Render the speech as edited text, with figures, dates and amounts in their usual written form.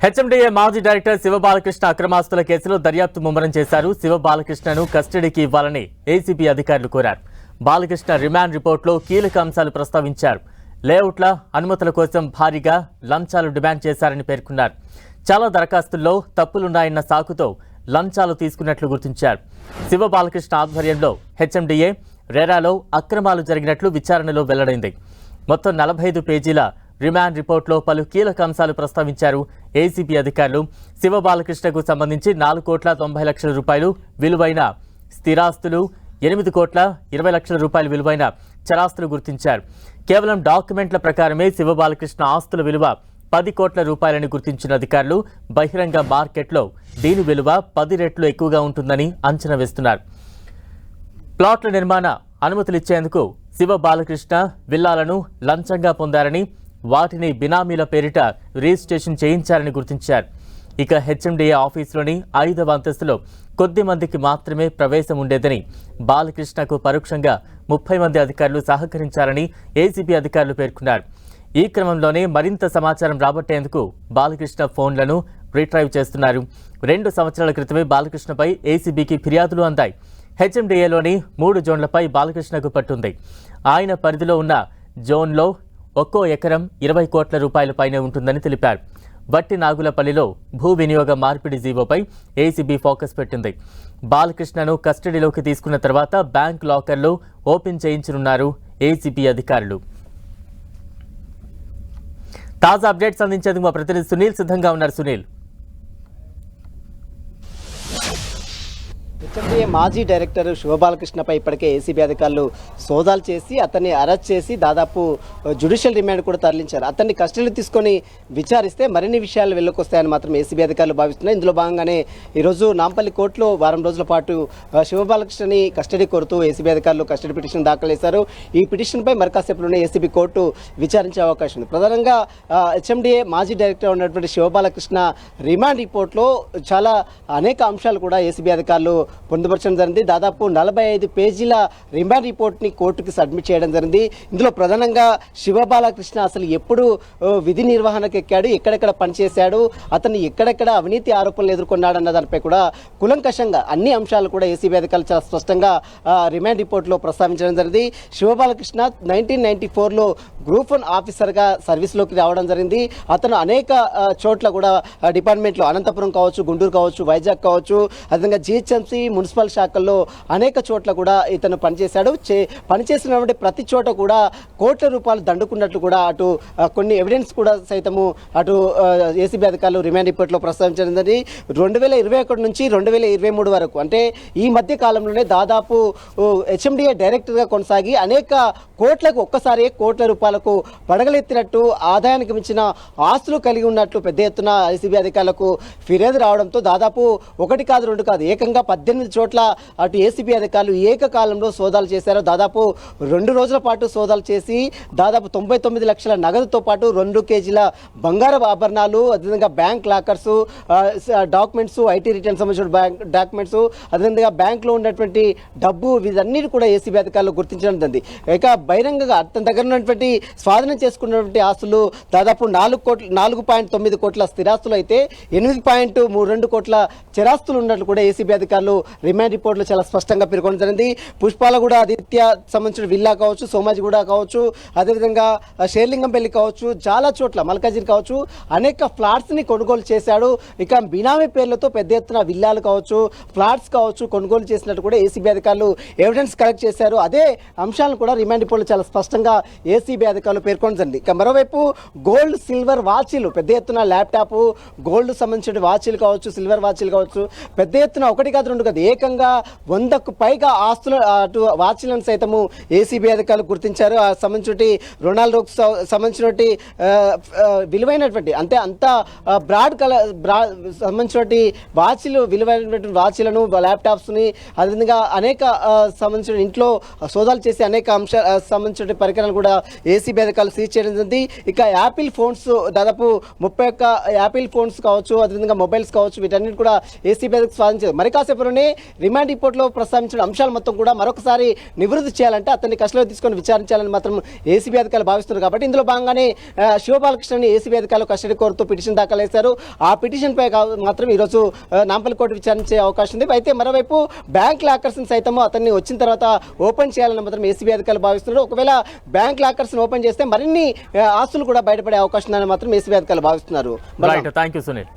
HMDA మాజీ director Shiva Balakrishna అక్రమాస్తుల కేసులో దర్యాప్తు ముమ్మరం చేశారు. శివబాలకృష్ణను కస్టడీకి ఇవ్వాలని ఏసీబీ అధికారులు కోరారు. బాలకృష్ణ రిమాండ్ రిపోర్టులో కీలక అంశాలు ప్రస్తావించారు. లేఅవుట్ల అనుమతుల కోసం భారీగా లంచాలు డిమాండ్ చేశారని పేర్కొన్నారు. చాలా దరఖాస్తుల్లో తప్పులున్నాయన్న సాకుతో లంచాలు తీసుకున్నట్లు గుర్తించారు. శివబాలకృష్ణ ఆధ్వర్యంలో హెచ్ఎండిఏ రెరాలో అక్రమాలు జరిగినట్లు విచారణలో వెల్లడైంది. మొత్తం 45 పేజీల రిమాండ్ రిపోర్టులో పలు కీలక అంశాలు ప్రస్తావించారు ఏసీబీ అధికారులు. శివబాలకృష్ణకు సంబంధించి 4,90,00,000 రూపాయలు విలువైన స్థిరాస్తులు, 8,20,00,000 రూపాయల విలువైన చరాస్తులు గుర్తించారు. కేవలం డాక్యుమెంట్ల ప్రకారమే శివబాలకృష్ణ ఆస్తుల విలువ 10 కోట్ల రూపాయలని గుర్తించిన అధికారులు బహిరంగ మార్కెట్లో దీని విలువ 10 రెట్లు ఎక్కువగా ఉంటుందని అంచనా వేస్తున్నారు. ప్లాట్ల నిర్మాణ అనుమతులిచ్చేందుకు శివబాలకృష్ణ విల్లాలను లంచంగా పొందారని, వాటిని బినామీల పేరిట రిజిస్ట్రేషన్ చేయించారని గుర్తించారు. ఇక హెచ్ఎండిఏ ఆఫీసులోని 5వ అంతస్తులో కొద్ది మందికి మాత్రమే ప్రవేశం ఉండేదని, బాలకృష్ణకు పరోక్షంగా 30 మంది అధికారులు సహకరించారని ఏసీబీ అధికారులు పేర్కొన్నారు. ఈ క్రమంలోనే మరింత సమాచారం రాబట్టేందుకు బాలకృష్ణ ఫోన్లను రీట్రైవ్ చేస్తున్నారు. 2 సంవత్సరాల క్రితమే బాలకృష్ణపై ఏసీబీకి ఫిర్యాదులు అందాయి. హెచ్ఎండిఏలోని 3 జోన్లపై బాలకృష్ణకు పట్టుంది. ఆయన పరిధిలో ఉన్న జోన్లో ఒక్కో ఎకరం 20 కోట్ల రూపాయల పైనే ఉంటుందని తెలిపారు. వట్టి నాగులపల్లిలో భూ వినియోగ మార్పిడి జీవోపై ఏసీబీ ఫోకస్ పెట్టింది. బాలకృష్ణను కస్టడీలోకి తీసుకున్న తర్వాత బ్యాంక్ లాకర్లు ఓపెన్ చేయించనున్నారు ఏసీబీ అధికారులు. తాజా అప్డేట్స్ అందించేందుకు మా ప్రతినిధి సునీల్ సిద్ధంగా ఉన్నారు. సునీల్, హెచ్ఎండిఏ మాజీ డైరెక్టర్ శివబాలకృష్ణపై ఇప్పటికే ఏసీబీ అధికారులు సోదాలు చేసి అతన్ని అరెస్ట్ చేసి దాదాపు జ్యుడిషియల్ రిమాండ్ కూడా తరలించారు. అతన్ని కస్టడీలో తీసుకొని విచారిస్తే మరిన్ని విషయాలు వెళ్ళకొస్తాయని మాత్రం ఏసీబీ అధికారులు భావిస్తున్నారు. ఇందులో భాగంగానే ఈరోజు నాంపల్లి కోర్టులో వారం రోజుల పాటు శివబాలకృష్ణని కస్టడీ కోరుతూ ఏసీబీ అధికారులు కస్టడీ పిటిషన్ దాఖలు చేశారు. ఈ పిటిషన్పై మరికాసేపులోనే ఏసీబీ కోర్టు విచారించే అవకాశం ఉంది. ప్రధానంగా హెచ్ఎండిఏ మాజీ డైరెక్టర్ ఉన్నటువంటి శివబాలకృష్ణ రిమాండ్ రిపోర్ట్లో చాలా అనేక అంశాలు కూడా ఏసీబీ అధికారులు పొందుపరచడం జరిగింది. దాదాపు 45 పేజీల రిమాండ్ రిపోర్ట్ని కోర్టుకి సబ్మిట్ చేయడం జరిగింది. ఇందులో ప్రధానంగా శివబాలకృష్ణ అసలు ఎప్పుడు విధి నిర్వహణకు ఎక్కాడు, ఎక్కడెక్కడ పనిచేశాడు, అతన్ని ఎక్కడెక్కడ అవినీతి ఆరోపణలు ఎదుర్కొన్నాడు అన్న దానిపై కూడా కులంకషంగా అన్ని అంశాలు కూడా ఏసీబీ అధికారులు చాలా స్పష్టంగా రిమాండ్ రిపోర్ట్లో ప్రస్తావించడం జరిగింది. శివబాలకృష్ణ 1994లో గ్రూప్ 1 ఆఫీసర్గా సర్వీస్లోకి రావడం జరిగింది. అతను అనేక చోట్ల కూడా డిపార్ట్మెంట్లో అనంతపురం కావచ్చు, గుంటూరు కావచ్చు, వైజాగ్ కావచ్చు, అదేవిధంగా జిహెచ్ఎంసీ మున్సిపల్ శాఖల్లో అనేక చోట్ల కూడా ఇతను పనిచేశాడు. పనిచేసినటువంటి ప్రతి చోట కూడా కోట్ల రూపాయలు దండుకున్నట్లు కూడా అటు కొన్ని ఎవిడెన్స్ కూడా సైతము అటు ఏసీబీ అధికారులు రిమాండ్ రిపోర్ట్లో ప్రస్తావించడం జరిగింది. 2021 నుంచి 2023 వరకు అంటే ఈ మధ్య కాలంలోనే దాదాపు హెచ్ఎండిఏ డైరెక్టర్గా కొనసాగి అనేక కోట్లకు ఒక్కసారి కోట్ల రూపాయలకు పడగలెత్తినట్టు ఆదాయానికి మించిన ఆస్తులు కలిగి ఉన్నట్లు పెద్ద ఎత్తున ఏసీబీ అధికారులకు ఫిర్యాదు రావడంతో దాదాపు 1 కాదు 2 కాదు ఏకంగా 18 చోట్ల అటు ఏసీబీ అధికారులు ఏకకాలంలో సోదాలు చేశారు. దాదాపు 2 రోజుల పాటు సోదాలు చేసి దాదాపు 99 లక్షల నగదుతో పాటు 2 కేజీల బంగారపు ఆభరణాలు, అదేవిధంగా bank lockers, documents, IT return సంబంధించిన బ్యాంక్ డాక్యుమెంట్స్, అదేవిధంగా బ్యాంకులో ఉన్నటువంటి డబ్బు వీటన్నిటి కూడా ఏసీబీ అధికారులు గుర్తించడం జరిగింది. ఇక బహిరంగంగా అతని దగ్గర ఉన్నటువంటి స్వాధీనం చేసుకున్నటువంటి ఆస్తులు దాదాపు 4.9 కోట్ల స్థిరాస్తులు అయితే 8.32 కోట్ల చరాస్తులు ఉన్నట్లు కూడా ఏసీబీ అధికారులు రిమాండ్ రిపోర్ట్లో చాలా స్పష్టంగా పేర్కొనడం జరిగింది. పుష్పాలగూడ ఆదిత్య సంబంధించిన విల్లా కావచ్చు, సోమాజిగూడ కావచ్చు, అదేవిధంగా షేర్లింగంపల్లి కావచ్చు, చాలా చోట్ల మల్కాజిర్ కావచ్చు అనేక ఫ్లాట్స్ని కొనుగోలు చేశాడు. ఇక బినామీ పేర్లతో పెద్ద ఎత్తున విల్లాలు కావచ్చు, ఫ్లాట్స్ కావచ్చు కొనుగోలు చేసినట్టు కూడా ఏసీబీ అధికారులు ఎవిడెన్స్ కలెక్ట్ చేశారు. అదే అంశాలను కూడా రిమాండ్ రిపోర్ట్లో చాలా స్పష్టంగా ఏసీబీ అధికారులు పేర్కొనడం జరిగింది. ఇక మరోవైపు గోల్డ్, సిల్వర్ వాచీలు పెద్ద ఎత్తున ల్యాప్టాప్, గోల్డ్ సంబంధించిన వాచీలు కావచ్చు, సిల్వర్ వాచీలు కావచ్చు పెద్ద ఎత్తున 1 కాదు 2 కాదు ఏకంగా 100కు పైగా ఆస్తులు అటు వాచీలను సైతము ఏసీబీ అధికారులు గుర్తించారు. ఆ సంబంధించి రొనాల్డోకు సంబంధించినటువంటి విలువైనటువంటి అంటే అంత సంబంధించినటువంటి వాచీలు, విలువైనటువంటి వాచీలను, ల్యాప్టాప్స్ని, అదేవిధంగా అనేక సంబంధించిన ఇంట్లో సోదాలు చేసి అనేక అంశాలు సంబంధించిన పరికరాలు కూడా ఏసీబీ అధికారులు సీజ్ చేయడం జరిగింది. ఇక యాపిల్ ఫోన్స్ దాదాపు 31 యాపిల్ ఫోన్స్ కావచ్చు, అదేవిధంగా మొబైల్స్ కావచ్చు వీటన్నిటి కూడా ఏసీబీ స్వాధీనించారు. మరి కాసేపులోనే రిమాండ్ రిపోర్ట్లో ప్రస్తావించిన అంశాలు మొత్తం కూడా మరొకసారి నివృత్తి చేయాలంటే అతన్ని కస్టడీలో తీసుకొని విచారించాలని మాత్రం ఏసీబీ అధికారులు భావిస్తున్నారు. కాబట్టి ఇందులో భాగంగానే శివబాలకృష్ణని ఏసీబీ అధికారులు కస్టడీ కోరుతూ పిటిషన్ దాఖలు చేశారు. ఆ పిటిషన్ పై మాత్రం ఈరోజు నాంపల్లి కోర్టు విచారించే అవకాశం ఉంది. అయితే మరోవైపు బ్యాంక్ లాకర్స్ సైతం అతన్ని వచ్చిన తర్వాత ఓపెన్ చేయాలని మాత్రం ఏసీబీ అధికారులు భావిస్తున్నారు. ఒకవేళ బ్యాంక్ లాకర్స్ ఓపెన్ చేస్తే మరిన్ని ఆస్తులు కూడా బయటపడే అవకాశం ఉందని మాత్రం ఏసీబీ అధికారులు భావిస్తున్నారు. Right, thank you Sunil.